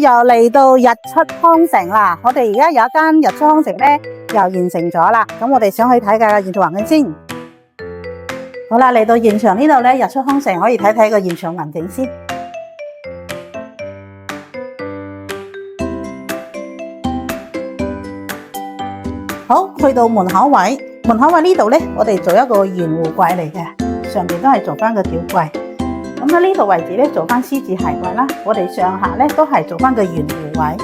又嚟到日出康城啦！我哋而家有一間日出康城咧，又完成咗啦。咁我哋想去睇下現場環境先。好啦，嚟到現場呢度咧，日出康城可以睇睇個現場環境先。好，去到門口位，門口位呢度咧，我哋做一個圓弧櫃嚟嘅，上邊都係做翻個吊櫃。咁喺呢度位置咧，做翻獅子鞋櫃啦。我哋上下咧都係做翻個圓弧位。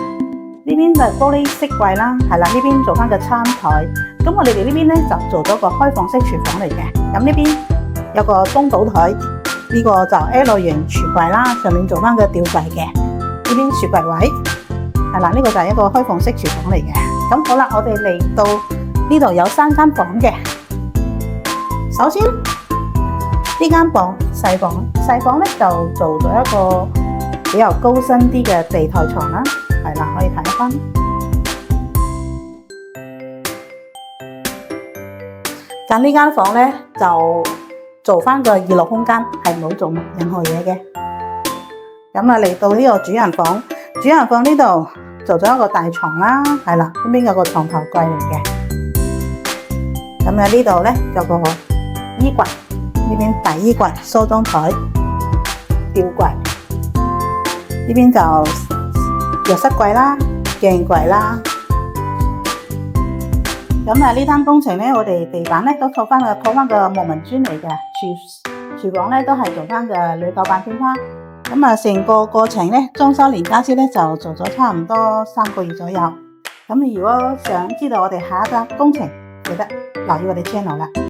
呢邊就玻璃色櫃啦，係啦，呢邊做翻個餐台。咁我哋呢邊咧就做咗個開放式廚房嚟嘅。咁呢邊有個中島台，呢個就 L 型櫥櫃啦，上面做翻個吊櫃嘅。呢邊雪櫃位，係啦，呢個就係一個開放式廚房嚟嘅。咁好啦，我哋嚟到呢度有3間房嘅。首先呢間細房咧就做咗一個比較高身啲嘅地台床啦，係啦，可以睇翻。咁呢間房咧就做翻個2樓空間，係冇做任何嘢嘅。咁啊嚟到呢個主人房，主人房呢度做咗一個大床啦，係啦，呢邊有個床頭櫃嚟嘅。咁啊呢度咧有個衣櫃。呢邊大衣櫃、梳妝台、吊櫃，呢邊就藥室櫃啦、鏡櫃啦。咁啊，呢單工程咧，我哋地板咧都鋪翻個木紋磚嚟嘅，廚房咧都係做翻個鋁鉸板天花。咁啊，成個過程咧，裝修連家私咧就做咗差唔多3個月左右。咁如果想知道我哋下一單工程，記得留意我哋 channel 啦。